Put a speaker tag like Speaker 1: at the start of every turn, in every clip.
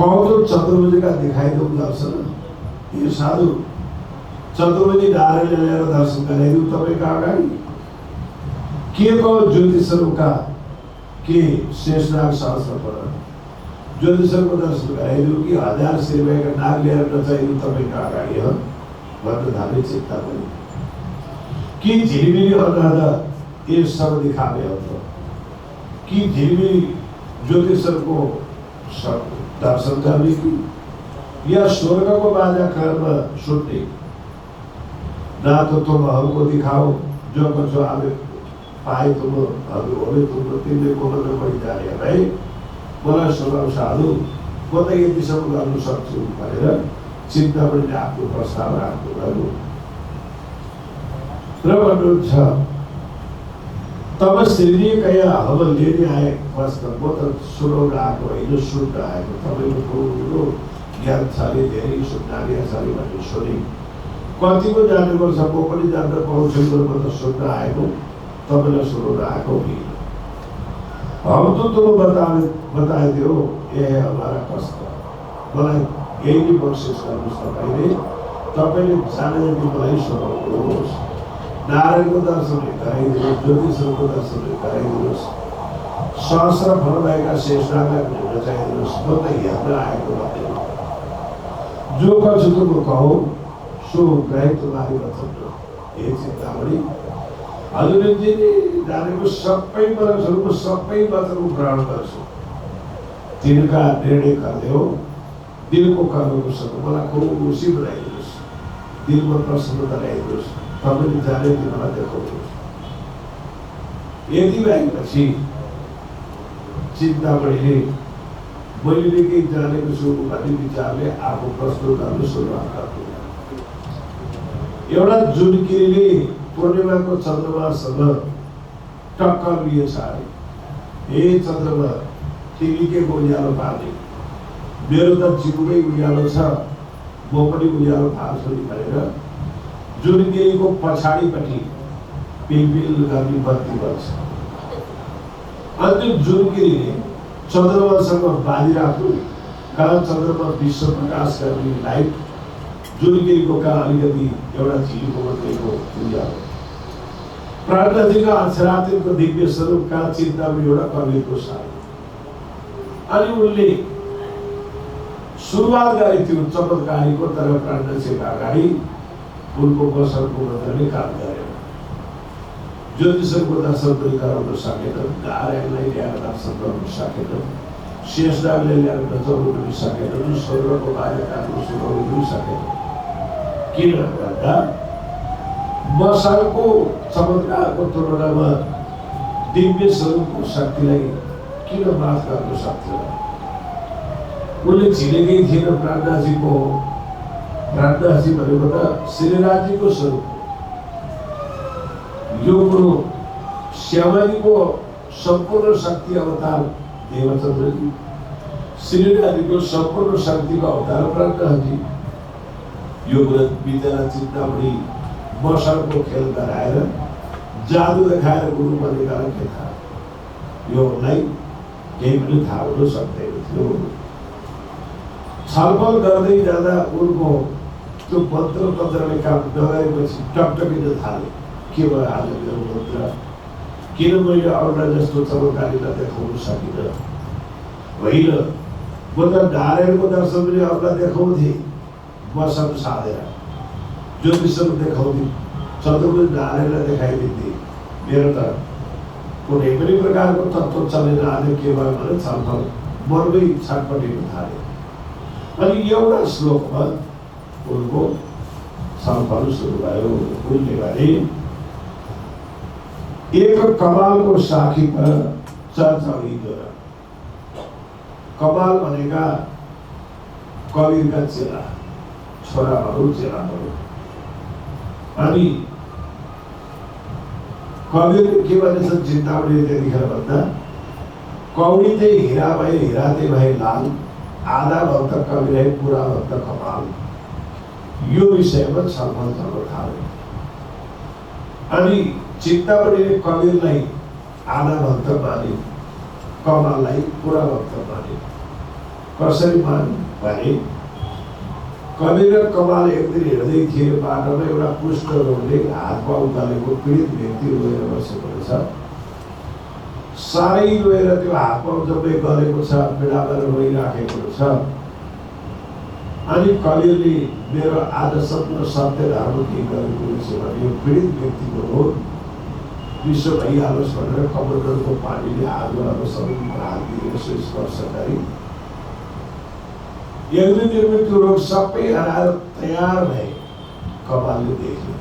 Speaker 1: कौन चतुर्भुज का दिखाई दो दर्शन ये साधु चतुर्भुजी डालेर ल्याएर दर्शन गराइदिउँ तपाईको अगाडि के को ज्योतिषहरूका के शेषनाग सहस्र पढ ज्योतिषहरूको दर्शन गराइदिउँ कि हजार सिरभएका नाग ल्याएर नचाइदिउँ तपाईको अगाडि हो भन्न थाले चिन्ता पनि कि झिलिमिली अनाथ ये सब दिखावे हो तो कि झिलिमिली ज्योतिषहरूको दर्शन करने की या स्वर्ग को बाजा कर्म सुनने ना तो तुम हमको दिखाओ जो कुछ हमें पाए तुम हमें तुम तिमीले बोल्न परि जाने भाइ मलाई सुनाउ साधु म त यति सब गर्न सक्छु भनेर चिन्ता पनि आफ्नो प्रस्ताव राख्नु भयो र भन्नुहुन्छ तब श्रीजी कया हम लेने आए बस म त सुनाउन आएको होइन सुन्न आएको तपाईँको ठुलो ज्ञानशाली धेरै सुन्नालीशाली भन्ने सुने कतिको जानुपर्छ म पनि जान्न पाउँछु म त सुन्न आएको तपाईँलाई सुनाउन आएको होइन हम तो तुम बताए थे ये है हमारा कष्ट मलाई यही नै बख्सिस गर्नुहोस् तपाईँले जाने जति मलाई सुनाउनुहोस् नारायणको दर्शन गराइदिनुहोस् ज्योतिषहरूको दर्शन गराइदिनुहोस् सहस्र फल भएका शेषनागलाई पनि नचाइदिनुहोस् म त हेर्न आएको भन्दैन जो कुछ तुम कहो सो ग्रह तुम्हारी वचन ये चिन्तामणि हजुरजी जानेको सबै वचनहरूको सबै वचनको ग्रहण गर्छु तिनका निर्णय गरिदेऊ दिलको कर्मको सँग मलाई खुसी बनाइदिनुहोस् दिलमा प्रसन्नता ल्याइदिनुहोस् तपाईँले जाने मलाई देखाउनुहोस् यति भएपछि चिन्तामणिले मैले केही जानेको छु भन्ने विचारले आफू प्रश्न गर्न सुरुवात गर्नु एउटा जुनकिरीले पूर्णिमाको चन्द्रमासँग टक्कर लिएछ अरे हे चन्द्रमा तिमी के उज्यालो पार्ने मेरो त जिउमै उज्यालो छ म पनि उज्यालो पार्छु नि भनेर जुनकिरीको पछाडिपट्टि पिलपिल गर्ने बत्ती बल्छ अनि जुनकिरीले चन्द्रमासँग बाँधिराख्नु कहाँ चन्द्रमा विश्व प्रकाश गर्ने लाइट जुनकिरीको कहाँ अलिकति एउटा झिलको मात्रैको उज्यालो प्राणनाथीका अक्षरातीतको दिव्य स्वरूप कहाँ चिन्तामा एउटा कविको साथ अनि उनले सुरुवात गरे त्यो चमत्कारीको तर प्राणनाथीका अगाडि उनको बसरको मात्रले काम गरेन ज्योतिषको दर्शन पनि गराउन सकेन नारायणलाई ल्याएर दर्शन गर्न सकेन शेषनागले ल्याएर नचाउनु पनि सकेन स्वर्गको बाहिर सुनाउनु पनि सकेन किन भन्दा मसालको चमत्कारको तुलनामा दिव्य स्वरूपको शक्तिलाई किन माफ गर्न सक्थेन उनले झिलेकै थिएन प्राणनाथजीको प्राणनाथजी भनेको त श्रीराजीको स्वरूप यो कुरो श्यामाजीको सम्पूर्ण शक्ति अवतार देवचन्द्रजी श्रीराजीको सम्पूर्ण शक्तिको अवतार प्राणनाथजी यो कुरा विद्यालय चिन्तामणि मसालको खेल गराएर जादु देखाएर गुरु बनेका के था यो उनलाई केही पनि थाहा हुन सक्दैन थियो छलफल गर्दै जाँदा उनको त्यो मन्त्र तन्त्रले काम नगरेपछि टकटकिन थाले के भयो आज मेरो मन्त्र किन मैले अरूलाई जस्तो चमत्कारीलाई देखाउन सकिनँ होइन म त नारायणको दर्शन पनि अरूलाई देखाउँथेँ मसँग साधेर ज्योतिषहरू देखाउँथे चतुर्भुज नारायणलाई देखाइदिन्थे मेरो त कुनै पनि प्रकारको तत्त्व चलेन आज के भयो भने छलफल मनमै छटपटिन थाले अनि एउटा श्लोकमा उनको छलफल सुरु भयो उनले भने एक कमालको साखी पर चर्चा हुइदियो कमाल भनेका कवीरका चेला छोराहरू चेलाहरू अनि कवीरले के भनेछन् चिन्तामणिले त्यतिखेर भन्दा कौडी चाहिँ हिरा भए हिरा चाहिँ भए लाल आधा भक्त कवि रहे पुरा भक्त कमाल यो विषयमा छलफल गर्न थाल्यो अनि चिन्तामणिले कवीरलाई आधा भक्त माने कमाललाई पुरा भक्त माने कसरी मान भने कबीर र कमाल एक दिन हिँड्दै थिए, बाटोमा एउटा कुष्ठ रोगले हातमा उकालेको पीडित व्यक्ति रोएर बसेको छ। साह्रै रोएर त्यो हातमा जम्मै गलेको छ, पीडाबाट रोइराखेको छ। अनि कबीरले मेरो आदर्शको सत्य धर्म के गरेको छ भने यो पीडित व्यक्तिको रोग विश्व भइहालोस् भनेर कमलको पानीले आगोको सबै हात दिएर स्पर्श गरी एक दुई दिनमा त्यो रोग सबै हराएर तयार भए। कपालले देख्यो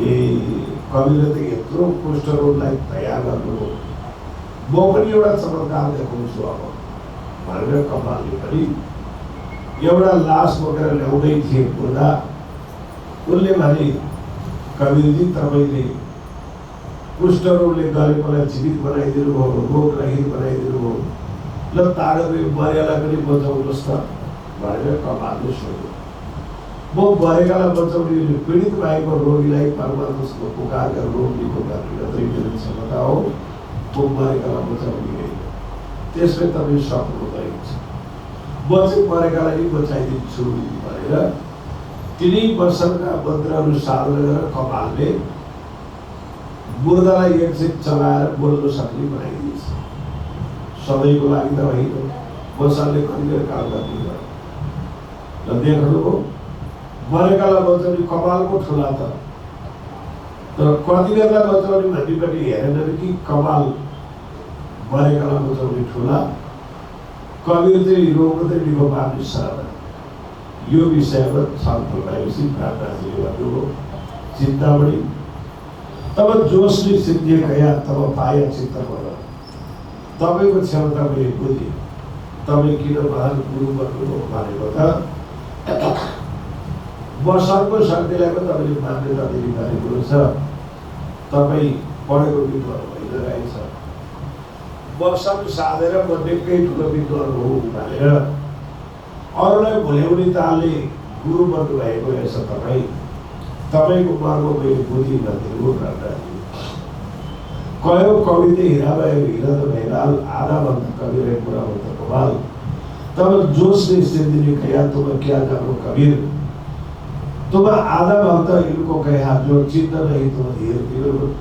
Speaker 1: ए कबीरले त यत्रो कुष्ठ रोगलाई तयार गर्नु, म पनि एउटा चमत्कार देखाउँछु अब भनेर कपालले पनि एउटा लास बोकेर ल्याउँदै थिए। पुर्दा उनले भने कबीरजी तपाईँले कुष्ठ रोगले गरेकोलाई जीवित बनाइदिनु भयो, रोग रहित बनाइदिनु भयो, ल तागतले मरेलाई पनि बचाउनुहोस् त भनेर कपालले सोध्यो। म मरेकालाई बचाउने पीडित भएको रोगीलाई परमात्माको पुकार गरेर रोग निको गर्ने मात्रै मेरो क्षमता हो, म मरेकालाई बचाउने होइन। त्यसमै तपाईँ सक्नुहुँदैन, म चाहिँ मरेकालाई नि बचाइदिन्छु भनेर तिनै वर्षका मन्त्रहरू साधना गरेर कपालले मुर्दालाई एकछिन चलाएर बोल्न सक्ने बनाइदिन्छ। सधैँको लागि त होइन, बसालले कतिखेर काम गर्ने र देख्नुभयो मरेकालाई बचाउने कपालको ठुला त, तर कतिखेरलाई बचाउने भन्ने पनि हेरेन कि कपाल मरेकालाई बचाउने ठुला। कबीर चाहिँ रोग मात्रै निको पार्ने साधना। यो विषयमा छलफल भएपछि प्रार्थनाजीले भन्नुभयो चिन्तामणि तब जोशले सिद्धिए गया तब पाया चित्त बल। तपाईँको क्षमता मैले बुझेँ, तपाईँ किन महान गुरु बन्नुभयो भनेको त म सर्व शक्तिलाई पनि तपाईँले मान्यता दिने कुरो छ। तपाईँ पढेको विद्वान होइन रहेछ, म सब साधेर म निकै ठुलो विद्वान हो भनेर अरूलाई भुल्याउने तालले गुरु बन्नु भएको रहेछ तपाईँ। तपाईँको मर्म मैले बुझी भनिदिनु राजाजी। कयो कविते हिरा भयो हिरा त भैराल आधा भन्दा कबीर पूरा होता कमाल। तब जोश ने सिद्धिने कहा तुम क्या जानो कबीर, तुम आधा भक्त इनको कहा जो चिन्ता नहीं तुम धीर।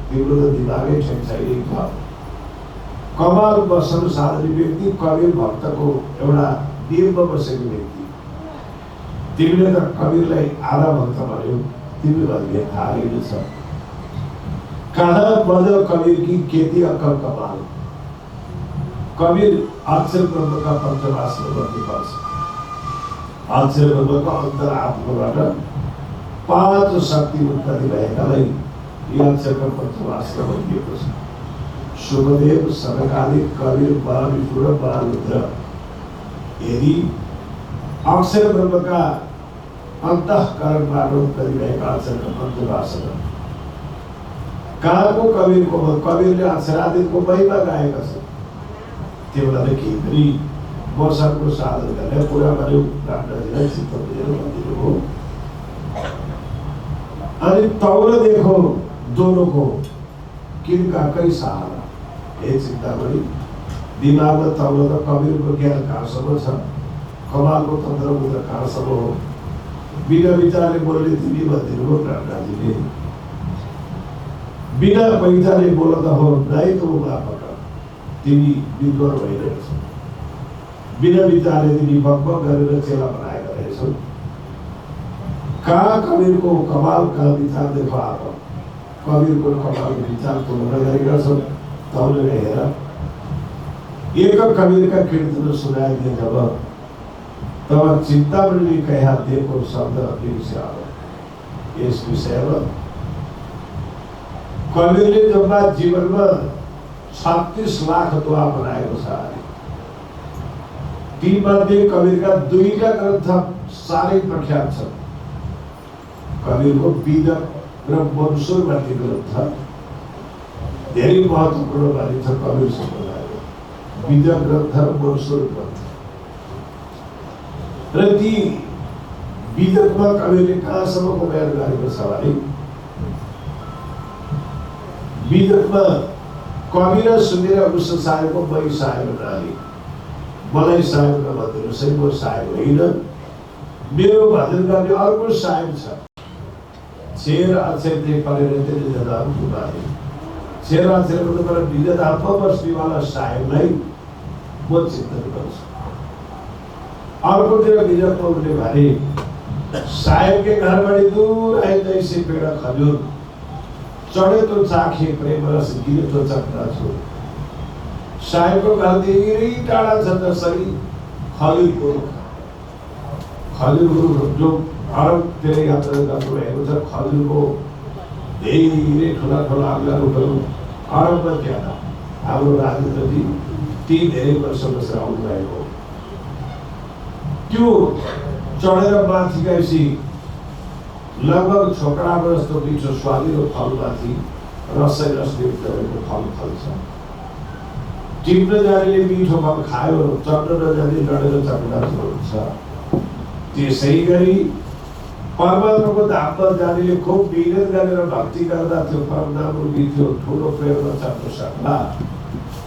Speaker 1: तिम्रो त दिमागै छैन था। कमाल बसन साधनी व्यक्ति कबीर भक्तको एउटा दिलमा बसेको व्यक्ति। तिमीले त कबीरलाई आधा भक्त भन्यो, तिमी भन्ने थाहा रहेछ। कहाँ बदल कबीर की खेती अक्कल कमाल। कबीर अक्षर ब्रह्म का पंचवास में वर्ती पर्छ। अक्षर ब्रह्म का अंतर आत्माबाट 5 शक्ति उत्पत्ति भएकालाई यो अक्षर का पंचवास में भनिएको छ। शुभदेव सनकादिक कबीर बालविपुर बालरुद्र। यदि अक्षर ब्रह्म का अंतःकरणबाट उत्पत्ति भएका अक्षर का पंचवास कहाँको कबीरको कबीरले अक्षरादिको महिमा गाएका छन्। त्यो बेलाले केही पनि वर्षको साधन गरेर पुरा गर्यो रामदासजीलाई चित्त बुझेर भनिदिनु हो। अनि तौल देखो दोनों को किनका कई सहारा। हे चिन्तामणि दिमागमा तौल त कबीरको ज्ञान कहाँसम्म छ, कमालको तन्त्र कहाँसम्म हो। बिना विचारले बोल्ने तिमी भनिदिनु हो रामदासजीले। बिना पैसाले बोल्दा हो नाइ तो बापक तिमी विद्वान भइरहेछौ। बिना विचारले तिमी बकबक गरेर चेला बनाएका रहेछौ। कहाँ कबीरको कमाल का विचार देखो आप। कबीरको कमाल विचार तुलना गरेका छौ। तौले हेर एक कबीर का कीर्तन सुनाइदिए जब तब चिन्तामणिले कहा देखो शब्द अभिषेक यस विषयमा कबीरले जम्मा जीवनमा 36 लाख दुआ बनाएको छ। ती मध्ये कबीरका 2टा ग्रन्थ साह्रै प्रख्यात छन्। कबीरको विदक र वंशुर भन्ने ग्रन्थ धेरै महत्त्वपूर्ण मानिन्छ। कबीर सम्प्रदायको विदक ग्रन्थ र वंशुर ग्रन्थ र ती विदकमा कबीरले कहाँसम्मको बयान गरेको छ भने विदकमा कबीर सुनेर उस साहेबको मै साहेब नाली मलाई साहेब नभनिदिनुहोस् है, म साहेब होइन, मेरो भजन गर्ने अर्को साहेब छ। छेर अक्षरले परेर त्यसले जनाहरूको बारे छेर अक्षर भन्नुपर्ने विजयधाममा बस्नेवाला साहेबलाई म चिन्तन गर्छु। अर्कोतिर विजय पौडले भने साहेब के घर बड़ी दूर है, जैसे पेड़ खजूर चढ़े तो चाखे प्रेम रस, गिरे तो चक्रा छोड़। साहेब को घर धेरै टाढा छ, जसरी खजुरको जो भारततिर यात्रा गर्नुभएको छ, खजुरको धेरै ठुला ठुला अग्लाहरू अरबमा ज्यादा। हाम्रो राजेन्द्रजी ती धेरै वर्ष बसेर आउनुभएको। त्यो चढेर माथि गएपछि लगभग छोकडा जस्तो मिठो स्वादिलो फलमाथि रसै रसले भएको फल फल्छ। टिप्न जानेले मिठो फल खायो, चढ्न नजाने लडेर चक्रा हुन्छ। त्यसै गरी परमात्माको धाममा जानेले खुब मिहिनेत गरेर भक्ति गर्दा त्यो परमधामको मिठो ठुलो प्रेममा चढ्न सक्ला।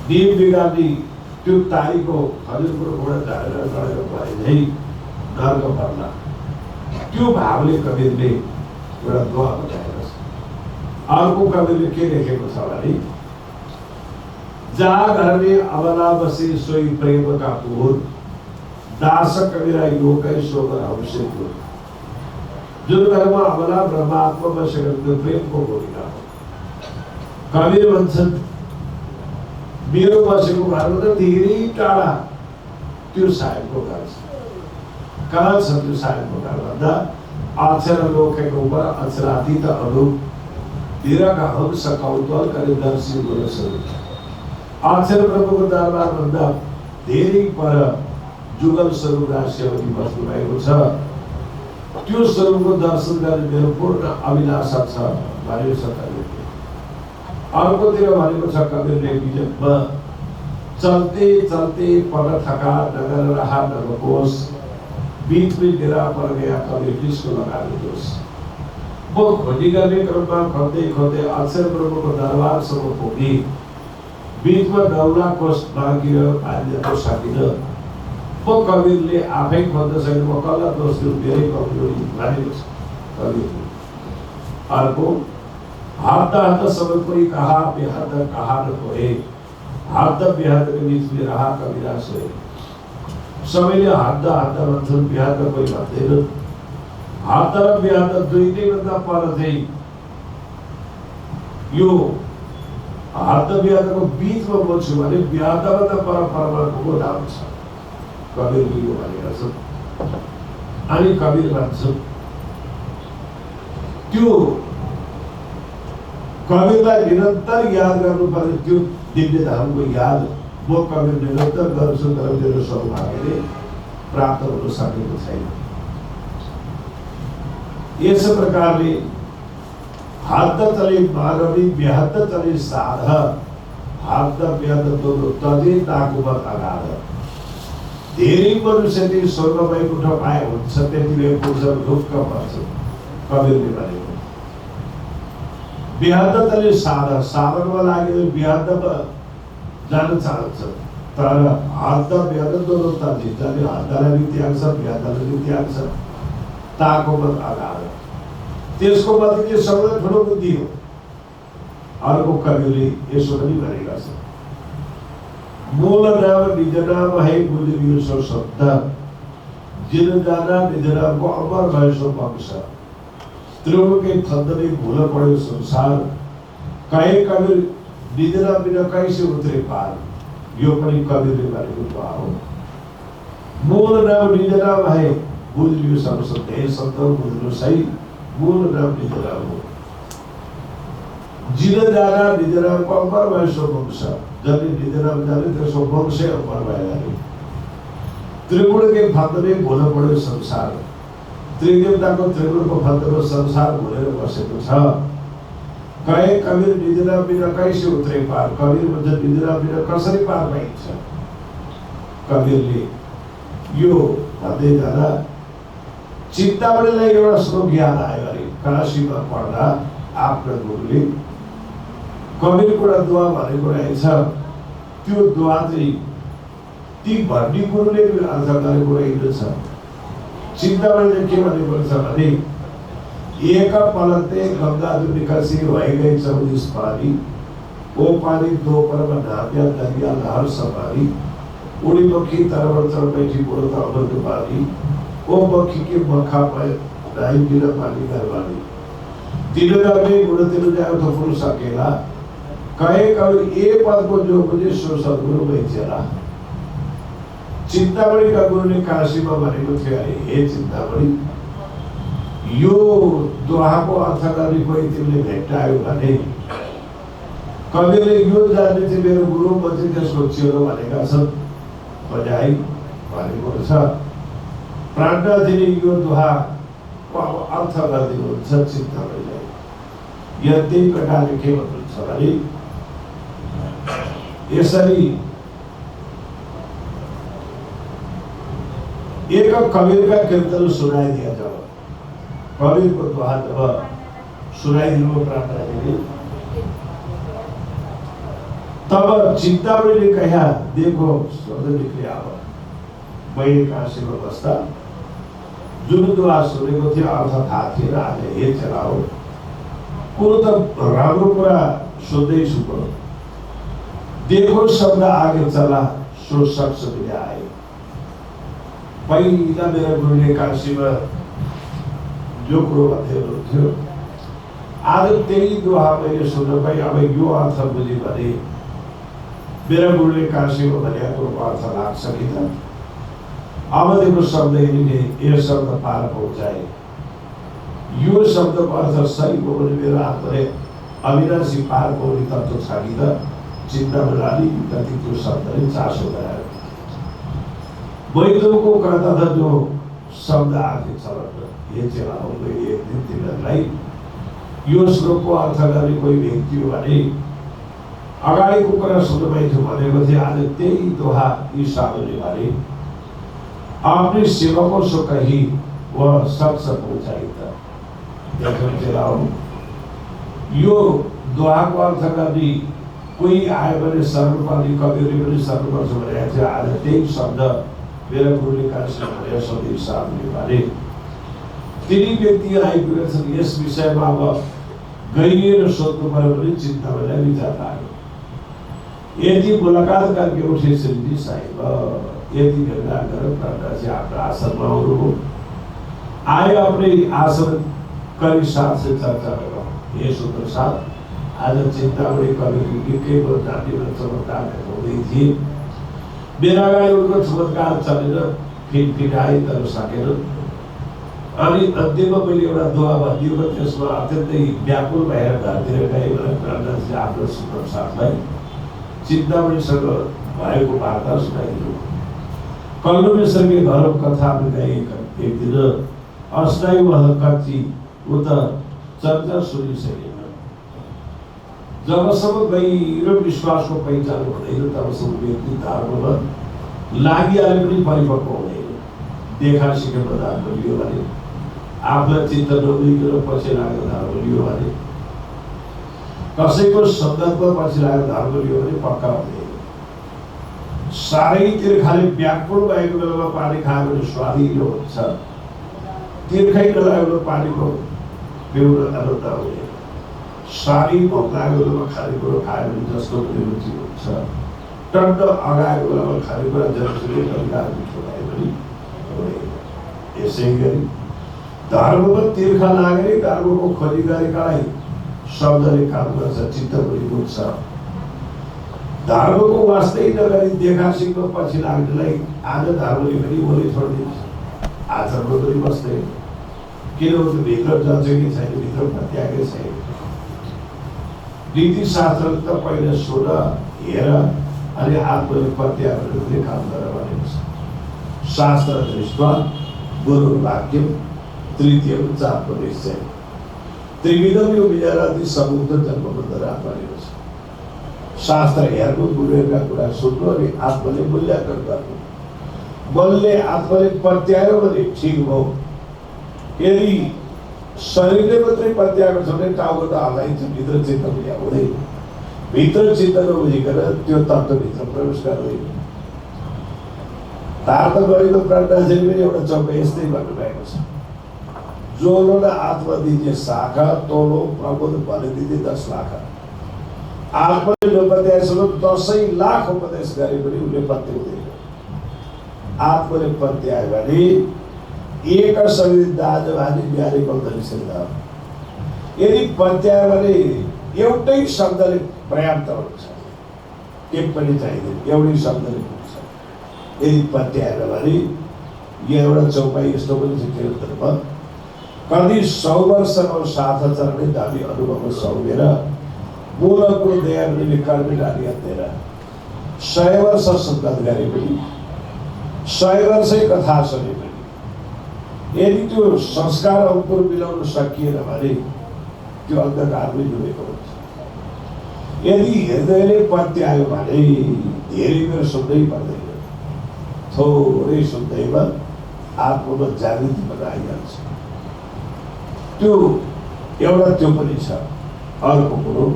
Speaker 1: नियम बिगार्ने त्यो तारीको खजुरको घोडा झारेर लडेर परे झै नर्क पर्ला। त्यो भावले कवीरले एउटा दुआ बताएको छ। अर्को कवीरले के लेखेको छ भने, जा घर में अबला बसे सोई प्रेम का पूर, दास कबीरा योगै सोगर अवश्य दूर। जुन घरमा अबला ब्रह्मात्मा बसेको त्यो प्रेमको भूमिका हो। कवीर भन्छन् मेरो बसेको घरमा त धेरै टाढा त्यो साहेबको घर छ। कहाँ छ त्यो साहेबको घर भन्दा, अक्षर लोकेको उपर अक्षरातीत अरूप दीर्घ हम सकौतल करे दर्शी गुण स्वरूप। अक्षर प्रभुको दरबार भन्दा धेरै पर जुगल स्वरूप राष्ट्रपति बस्नु भएको छ। त्यो स्वरूपको दर्शन गर्ने मेरो पूर्ण अभिलाषा छ भनेको छ कवीरले। अर्कोतिर भनेको छ कवीरले विजयमा, चलते चलते पग थका नगर रहा नवकोश, बीच में डेरा पड़ गया कबीर किसको लगा दे दोष। वो खोजी गर्ने क्रममा खोज्दै खोज्दै अक्षर प्रभुको दरबारसम्म पुगी। बीचमा डौला कोष बाँकी पाल्न त सकिन। वो कवीरले आफै खोज्न सकेन, म कसलाई दोष दिउँ, मेरै कमजोरी भनेको छ कवीरले। अर्को, हद हद सब कोई कहा, बेहद कहा न कोई, हद बेहद के बीच में रहा कबीरा सोए। सबैले हद हद भन्छन्, बेहद कोही भन्दैन। हद र बेहद दुईटै भन्दा पर चाहिँ यो हद बेहदको बीचमा बोल्छु भने बेहदभन्दा पर परमात्माको धाम छ, कवीरले यो भनेका छन्। अनि कवीर भन्छन् त्यो कवीरलाई निरन्तर याद गर्नुपर्ने त्यो दिव्य धामको याद म कवीर निरन्तर गर्छु, तर मेरो सौभाग्यले प्राप्त हुन सकेको छैन। यस प्रकारले हद चले मानवी, बेहद चले साध, हद बेहद दोनों तजे ताकुमत अगाध। धेरै मनुष्यले स्वर्ग वैकुण्ठ पाए हुन्छ, त्यतिले पुरुष ढुक्क पर्छ, कवीरले भनेको। बेहद चले साध, साधनमा लाग्यो बेहदमा जान चाहन्छ, तर हद बेहद दोनों तजे, जसले हदलाई पनि त्याग्छ, बेहदलाई पनि त्याग्छ, ताकुमत अगाध। त्यसको मध्ये चाहिँ सबैभन्दा ठुलो बुद्धि हो। अर्को कवीरले यसो पनि भनेका छन्, मूल नाम निज नाम है बुझियो सो शब्द, जिन जाना निज नामको अमर भयो सो वंश। त्रिलोकै थन्दले भूल पड्यो संसार, कहे कवीर निज नाम बिना कैसे उतरे पार। यो पनि कवीरले भनेको दुआ हो। मूल नाम निज नाम है बुझियो सब शब्द, हे सन्तौ बुझ्नु सही, मूल नाम निज नाम हो। जिन जाना निज नामको अमर भयो सो वंश, जसले निज नाम जाने त्यसको वंशै अमर भइहाल्यो। त्रिगुणकै फन्दले भुल पड्यो संसार, त्रिदेवताको त्रिगुणको फन्दमा संसार भुलेर बसेको छ। कहे कवीर निज नाम बिना कैसे उतरे पार, कवीर भन्छ निज नाम बिना कसरी पार पाइन्छ। कवीरले यो भन्दै जाँदा चिन्तामणिलाई एउटा श्लोक याद आयो अरे, काशीमा पढ्दा आफ्नो गुरुले कवीरको एउटा दुआ भनेको रहेछ। त्यो दुआ चाहिँ ती भर्डी गुरुले अर्थ गरेको रहेको छ। चिन्तामणिले के भनेको छ भने एक पलते गंगा निकासी वह गई 24 पानी, वो पानी दो पर नाव्या दरिया लहर सवारी, उड़ी मक्खी तरवर तर बैठी बोलता अमृत पानी, वो मक्खी के मक्खा पर राई गिरा पानी करवानी। तीनों में गुण तीनों जाए तो पुरुष अकेला कहे कभी ये पद को जो मुझे सो सदगुरु में चला। चिंतामणि का गुरु ने काशी में मरे को थे हे चिंतामणि यो दोहा को अर्थ करने कोई तिमीले भेट्टायो भने कविले यो जान्ने चाहिँ मेरो गुरु पछि त्यो सोचियो भनेका छन्। बजाई भनेको छ प्राणनाथले यो दोहा को अर्थ गरिदिनुहुन्छ चिन्तामणिलाई। यति प्रकारले के भन्नुहुन्छ भने यसरी एक कबीर का कीर्तन सुनाई दिया जब कबीर को दोहा जब सुनाई दिया प्राणनाथले तब चिंतामणि ने कहा देखो शब्द निकले अब मैले काशी में बस्दा जुन दोहा सुनेको थियो अर्थ थाहा थिएन। आज हे चलाओ कुरो त राम्रो कुरा सुन्दैछु म। देखो शब्द आगे चला सो सब सुविधा आए। पहिला मेरा गुरुले काशीमा जो कुरो भन्दै हुनुहुन्थ्यो आज त्यही दोहा मैले सुन्न पाएँ। अब यो अर्थ बुझेँ भने मेरा गुरुले काशीमा भनेको कुरोको अर्थ लाग्छ कि त। अब देखो शब्द यिनीले यो शब्द पार पहुँचाए। यो शब्दको अर्थ सही हो भने मेरो आत्माले अविनाशी पार पाउने तत्त्व छ कि त। चिन्तामा अलिकति त्यो शब्दले चासो गरायो। वैद्यको कहता था जो शब्द आगे चलन ये चलाओ एक दिन तिमीहरूलाई यो श्लोकको अर्थ गर्ने कोही व्यक्ति हो भने अगाडिको कुरा सुन्न पाइन्थ्यो भनेको थियो। आज त्यही दोहा यी साधुले भने अपने सेवकों से कही वह सब पहुँचाई था। चलाओ यो दोहा को अर्थ गर्ने कोही आयो भने सर्वपर्ने कविले पनि सर्नुपर्छ भनेको थियो। आज त्यही शब्द मेरा गुरुले काशी भनेर सधैँ साधुले भने तिनी व्यक्ति आइपुगेछन्। यस विषयमा अब गहिरिएर सोध्नु पर्यो भने चिन्तामणिलाई विचार लाग्यो। यदि मुलाकात करके उठे श्रीजी साहिब यदि भेला गरेर प्राणनाथजी आफ्नो आश्रममा आउनुभयो। आयो अपने आश्रम कवि साथ से चर्चा करो। ये सूत्र साथ आज चिन्तामणि कवि निकै जाति चमत्कार हुँदै थिए। मेरा अगाडि उनको चमत्कार चलेर फिटफिटाए तर सकेन। अनि अन्त्यमा मैले एउटा दोहा भनिदिएको त्यसमा अत्यन्तै व्याकुल भएर घरतिर गएँ भने प्राणनाथजी आफ्नो सूत्र साथलाई चिन्तामणिसँग भएको वार्ता सुनाइदिनु। कल्लू मिश्र के घर कथा में गए एक दिन अस्थायी वह कच्ची उत चर्चा सुनी सकेन। जबसम्म गहिरो विश्वासको पहिचान हुँदैन तबसम्म व्यक्ति धर्ममा लागिहाले पनि परिपक्व हुँदैन। देखा सिकेर धर्म लियो भने आफूलाई चित्त नबुझिकन पछि लागेर धर्म लियो भने कसैको सन्दर्भमा पछि लागेर धर्म लियो भने पक्का हुँदैन। साह्रै तिर्खाले व्याकुल भएको बेलामा पानी खायो भने स्वादिलो हुन्छ। तिर्खै नलागेको पानीको पिउन आनन्द हुँदैन। साह्रै भोक लागेको बेलामा खानेकुरो खायो भने जस्तो पनि रुचि हुन्छ। टन्ड अगाएको बेलामा खानेकुरा जसरी टन्कार मिठो भयो भने हुँदैन। यसै गरी धर्ममा तिर्खा लागेर धर्मको खोजी गरेकालाई शब्दले काम गर्छ। चित्त पनि बुझ्छ। धर्मको वास्तै नगरी देखा सिक्न पछि लाग्नेलाई आज धर्मले पनि बोली छोडिदिन्छ। आचरणमा पनि बस्दैन। किनभने भित्र जान्छ कि छैन भित्र प्रत्यागै छैन। नीति शास्त्र त पहिला सुन हेर अनि आत्मले प्रत्यागले पनि काम गर भनेको छ। शास्त्र दृष्ट्वा गुरु वाक्यम तृतीयम चात्मनिश्चय त्रिविधम यो विचारादि समुद्र जन्मबन्धरा भनेको छ। शास्त्र हेर्नु गुरुका कुरा सुन्नु अनि आत्माले मूल्याङ्कन गर्नु। मनले आत्माले पत्यायो भने ठिक हो। यदि शरीरले मात्रै पत्याएको छ भने टाउको त हल्लाइन्छ भित्र चित्त पनि हुँदैन। भित्र चित्त नबुझिकन त्यो तत्त्वभित्र प्रवेश गर्दैन। तार त गरेको प्रज्ञाजीले पनि एउटा चौका यस्तै भन्नुभएको छ, जोलो न आत्मा दिजे शाखा तोलो प्रबोध भले दिजे 10 लाख। आत्माले उपदेशमा 10 लाख उपदेश गरे पनि उसले पत्ते हुँदैन। आत्माले पत्ते आयो भने एक शरीर दाजुभाइ बिहारी बल्दरी सिद्ध। यदि पत्ते आयो भने एउटै शब्दले पर्याप्त हुन्छ, केही पनि चाहिँदैन, एउटै शब्दले पुग्छ। यदि पत्ते आयो भने यो एउटा चौपाई यस्तो पनि छ कीर्तनमा, कति 100 वर्षको साथ चरणे दाबी अनुभव सौमेर मूलको दयाले कर्मी डाली हतेर। 100 वर्ष सङ्गत गरे पनि 100 वर्षै कथा सुने पनि यदि त्यो संस्कार अङ्कुर मिलाउन सकिएन भने त्यो अन्धकारमै डुबेको हुन्छ। यदि हृदयले पत्यायो भने धेरै बेर सुन्नै पर्दैन, थोरै सुन्दैमा आत्मामा जागृति पनि आइहाल्छ। त्यो एउटा त्यो पनि छ। अर्को कुरो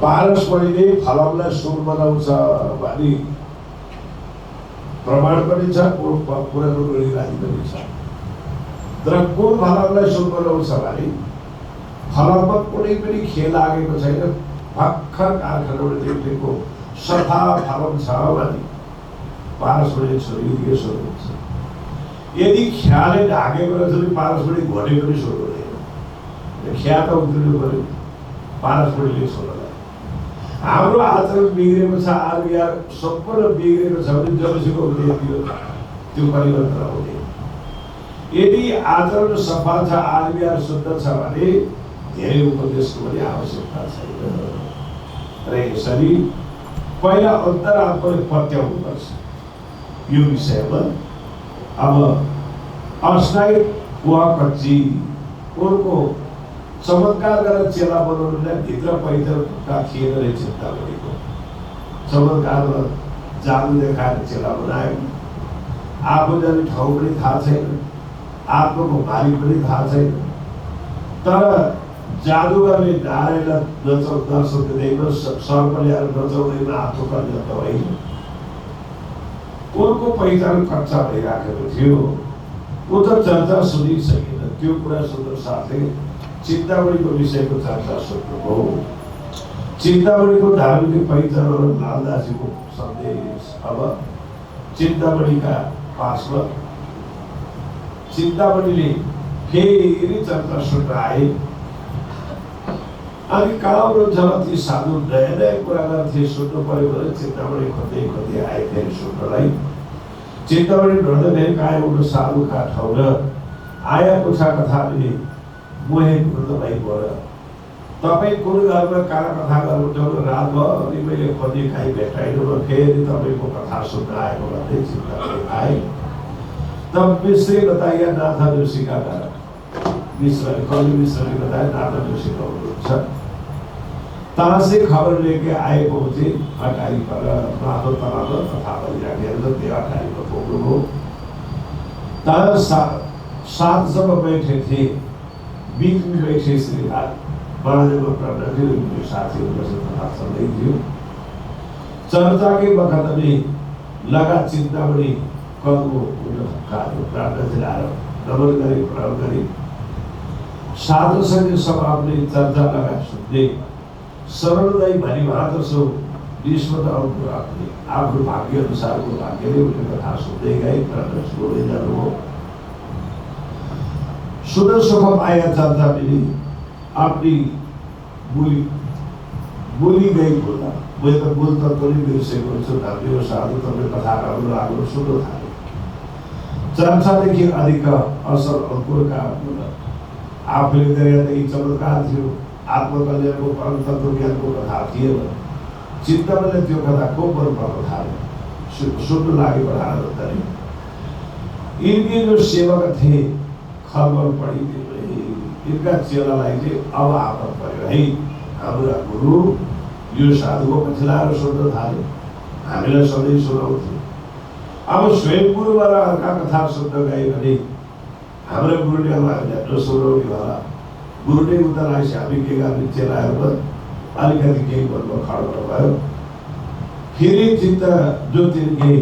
Speaker 1: पारस्परिकले फलमलाई सुर बनाउँछ भने प्रमाण पनि छ, पुरानो गणिराजी पनि छ। तर कुन फलमलाई सुर बनाउँछ भने फलममा कुनै पनि खेल लागेको छैन, भर्खर कारखानाबाट ल्याएको सफा फलम छ भने पारस्परिक सुर सुरु हुन्छ। यदि ख्याले ढाकेको रहेछ भने पारस्परिक घटे पनि सुरु हुँदैन। ख्या त उक्लिनु पऱ्यो, पारस्परिकले सुरु। हाम्रो आचरण बिग्रेको छ, आज यार सम्पूर्ण बिग्रेको छ भने जबसम्म हुने त्यो परिवर्तन हुँदैन। यदि आचरण सफा छ, आज यार शुद्ध छ भने धेरै उपदेशको पनि आवश्यकता छैन। र यसरी पहिला अन्तरात्माले पत्याउनुपर्छ यो विषयमा। अब अस्थायी वा कच्ची उनको चमत्कार गरेर चेला बनाउनुलाई भित्र पैदलका थिएन रहे चिन्ता गरेको। चमत्कारमा जादु देखाएर चेला बनायो, आफू जाने ठाउँ पनि थाहा छैन, आत्माको मालिक पनि थाहा छैन। तर जादुगरले नारायणलाई दर्शन दिँदैन, सर्पले आएर नचाउँदैन, आत्मकर्म त होइन। उनको पहिचान कच्चा भइराखेको थियो। ऊ त चर्चा सुनिसकेन। त्यो कुरा सुन्नु साथै चिन्तामणिको विषयको चर्चा सुन्नुभयो। चिन्तामणिको धार्मिक पहिचान र लालदासीको सन्देश। अब चिन्तामणिका पासमा चिन्तामणिले फेरि चर्चा सुन्न आए। अनि कालो जगती साधु नयाँ नयाँ कुरा गर्थे, सुन्नु पर्यो भने चिन्तामणि खोज्दै खोज्दै आए फेरि सुन्नलाई। चिन्तामणि ढुँड्दै कायम उठ्नु साधुका ठाउँ र आया कुछा कथाले मोहे ढुँड्द भाइ बर तपाईँ कुन घरमा कहाँ कथा गर्नु रात भयो अनि मैले खोजी खाइ भेटाइनु फेरि तपाईँको कथा सुन्न आएको भन्दै चिन्तामणि आए। तब मिश्री बताइए नाथ जोशी का मिश्र कवि मिश्रले बताए नाथ जोशी का हुनुहुन्छ। तहाँ से खबर लेके आए पहुंचे अटारी पर। माधव तलाब कथा बजिराखेर त्यो अटारीमा पुग्नुभयो। तहाँ 7 जब बैठे थे, बीच में बैठे श्री महादेव प्रज्ञा थियो, साथीहरूसँग कथा चल्दै थियो। चर्चा के वखत में लगा चिन्तामणि कदमो प्रार्थना आएर नमन गरी प्रणाम गरी साधुसँग सब आपले चर्चा लगा सुन्दै शरणदायी भनी महाराज सो विश्वत अङ्कुर आफ्नो भाग्य अनुसारको भाग्यले उनले कथा सुन्दै गए। प्रार्थना सुन्दै जानुभयो। सुन सुख पाया चर्चा मिली अपनी बोली गई बोला। मैं तो बोलता तो नहीं बिर्सेको छु, धर्मी साधु तपाईँ कथा राम्रो राम्रो सुन्नु थाले। चर्चादेखि अधिक असल अङ्कुरका आफूले गरेका यी चमत्कार थियो, आत्मकल्याणको परम तत्त्व ज्ञानको कथा थिएन। चिन्तनले त्यो कथा खुब मन पर्न थाल्यो, सुन्नु लाग्यो आनन्दले। यिनके जो सेवक थिए खलबल पढिदिए, यिनका चेलालाई चाहिँ अब आफत पर्यो है, हाम्रा गुरु यो साधुको पछिलाएर सुन्न थाल्यो, हामीलाई सधैँ सुनाउँथ्यो। अब स्वयं गुरुबाट अर्का कथा सुन्न गयो भने हाम्रो गुरुले अब हामीलाई नसुनाउने होला। गुरुले उता लागेपछि हामी के गर्ने, चेलाहरूमा अलिकति केही भन्नु खड्न भयो। फेरि चित्त जो तिनके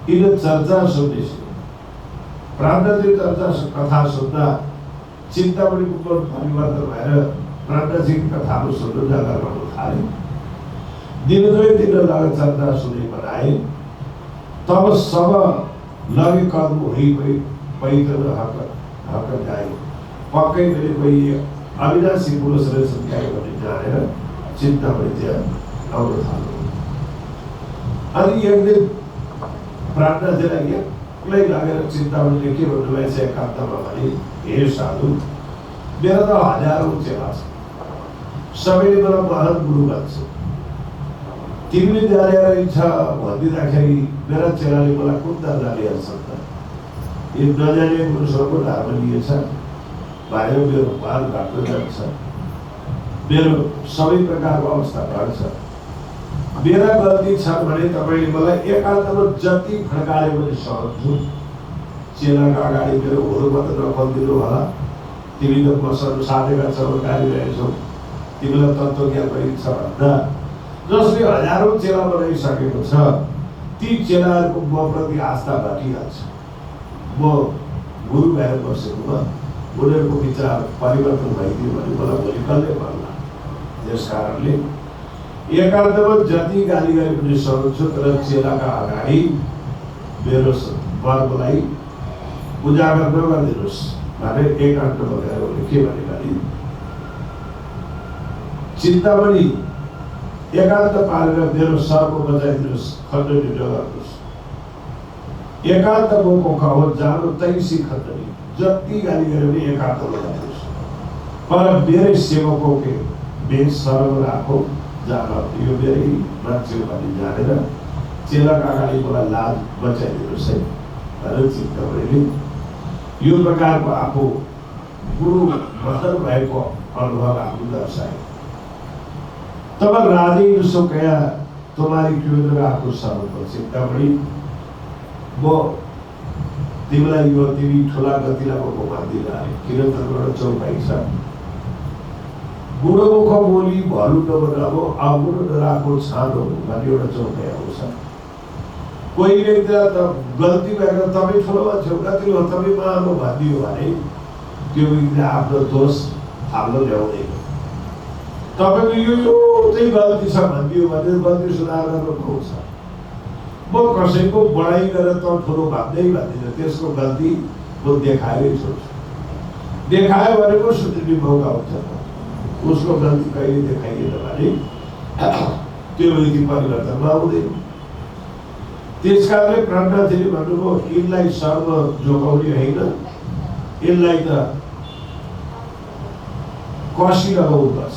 Speaker 1: यिन चर्चा सुन्नेछ प्राणजी चर्चा कथा सुन्दा चिन्तामणिको मन परिवर्तन भएर प्राणजी कथाहरू सुन्नु जाँदा गर्नु थाले। दिन चर्चा सुने बनाए तब सब लगे कदम हुई पैदल हक जाए पक्कै मैले कोही अविनाशी पुरुष रहेछन् क्या भन्ने जानेर चिन्तामणि त्यहाँ आउन थाल्यो। अनि एक दिन प्राणजीलाई एक्लै लगेर चिन्तामणिले के भन्नुभएछ एकान्तमा भने, हे साधु, मेरो त हजारौँ चेला छ, सबैले मलाई महान गुरु भन्छ, तिमीले जाने रहेछ भनिदिँदाखेरि मेरा चेलाले मलाई कुन दर्जा लिएछन् त? यो नजाने पुरुषहरूको धर्म लिएछ, बाहिर मेरो बाल घट्न जान्छ, मेरो सबै प्रकारको अवस्था घट्छ, मेरा गल्ती छ भने तपाईँले मलाई एकान्तमा जति फड्काले पनि सहन्छु। चेलाको अगाडि मेरो हुरुमा त नखोलिदिनु होला, तिमी त मसँग साथेका चमत्कारी रहेछौ, तिमीलाई तत्त्वज्ञान गरिन्छ भन्दा जसले हजारौँ चेला बनाइसकेको छ ती चेलाहरूको म प्रति आस्था घटिहाल्छ। म गुरु भएर बसेकोमा उनीहरूको विचार परिवर्तन भइदियो भने मलाई भोलि कसले भन्ला। त्यस कारणले एकान्तमा जति गाली गरे पनि सहन्छु, तर चेलाका अगाडि मेरो वर्गलाई उजागर नगरिदिनुहोस् भनेर एकान्तमा गएर उनले के भने भने चिन्तामणि एकान्त पारेर मेरो सर्प बजाइदिनुहोस्, खण्डनी नगर्नुहोस्। एकान्त मको कहो जानु तैसी खण्डनी, जति गाली गरे पनि एकान्त बजाइदिनुहोस्, पर मेरै सेवकको के बेच सर्व राखो जान, यो मेरै मान्छे भन्ने जानेर चेलाका अगाडि मलाई लाज बचाइदिनुहोस् है भनेर चिन्तामणिले यो प्रकारको आफू गुरु भर्खर भएको अनुभव आफू दर्शाए। तब राजे सो कया तुम्हारी क्यों आफू सर्व चिन्तामणि, म तिमीलाई यो तिमी ठुला गतिलाई म मान्दिनँ, किन तबाट चौपाई छ, बुढो मुख बोली भलु नबनाबो आगुरो नराखो छानो भन्ने एउटा चौपाई आउँछ। कोही व्यक्तिलाई त गल्ती भएर तपाईँ ठुलो मान्छे गति हो, तपाईँ महानो भनिदियो भने त्यो व्यक्तिले आफ्नो दोष थाल्न ल्याउँदैन। तपाईँको यो चाहिँ गल्ती छ भनिदियो भने गल्ती सुधार गर्न पाउँछ। म कसैको बढाइ गरेर त ठुलो भन्दै भन्दिनँ, त्यसको गल्ती म देखाएरै छोड्छु। देखायो भने पो सुध्रिने मौका हुन्छ। उसको गल्ती कहिले देखाइएन भने त्यो व्यक्ति परिवर्तनमा आउँदैन। त्यस कारणले प्राणनाथले भन्नुभयो, यिनलाई सर्व जोगाउने होइन, यसलाई त कसी लगाउनुपर्छ।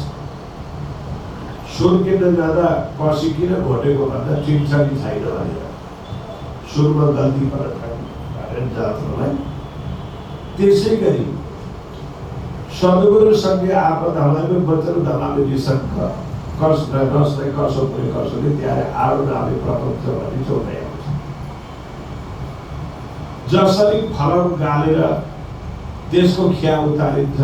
Speaker 1: सुर किन्न जाँदा कसी किन घोटेको भन्दा चिन्सानी छैन भनेर सुरमा गल्ती भनेर जात्रलाई। त्यसै गरी सद्गुरुसँगै आपद हमारे वचन धमाले निशंक कष्ट नष्ट कसो पनि कसोले ત્યારે आरो नामे प्रपञ्च भन्ने चौपाई आउँछ। जसरी फलम गालेर त्यसको खिया उतारिन्छ,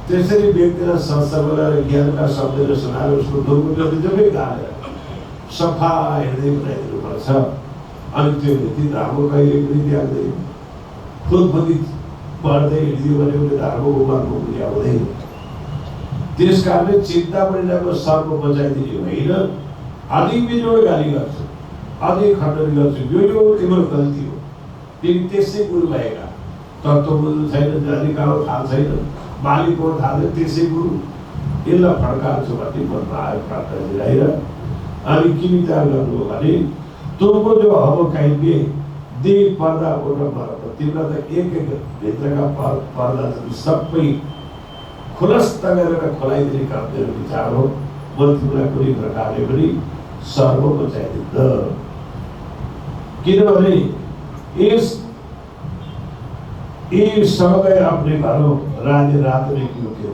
Speaker 1: त्यसरी व्यक्तिलाई संस्कार ज्ञानका शब्दले सुनाएर उसको दुर्गुणले गालेर सफा हृदय बनाइदिनुपर्छ। अनि त्यो व्यक्ति धर्म कहिले पनि त्याग्दैन। खुदपति पढ्दै हिँडिदियो भने उसले धर्मको उमार्को पनि आउँदैन। त्यस कारणले चिन्तामणिलाई म सर्प बचाइदिने होइन, अधिक बिजोड गाली गर्छु, अधिक खण्डनी गर्छु, यो तिम्रो गल्ती हो, तिमी त्यसै गुरु भएका, तत्त्व बुझ्नु छैन, जानिकाको थाहा छैन, मालिकको थाहा छैन, त्यसै गुरु, यसलाई फड्काल्छु भन्ने मनमा आयो प्रार्थनाजीलाई। र अनि के विचार गर्नुभयो भने तुमको जो हम कहेंगे दे पर्दा उठ्न पर्दा तिमीलाई त एक एक भित्रका पर्दा सबै खुलस्त गरेर खोलाइदिने काम मेरो विचार हो। म तिमीलाई कुनै प्रकारले पनि सर्व बचाइदिन्न, किनभने ये समय अपने घरों राज्य रात में क्यों क्यों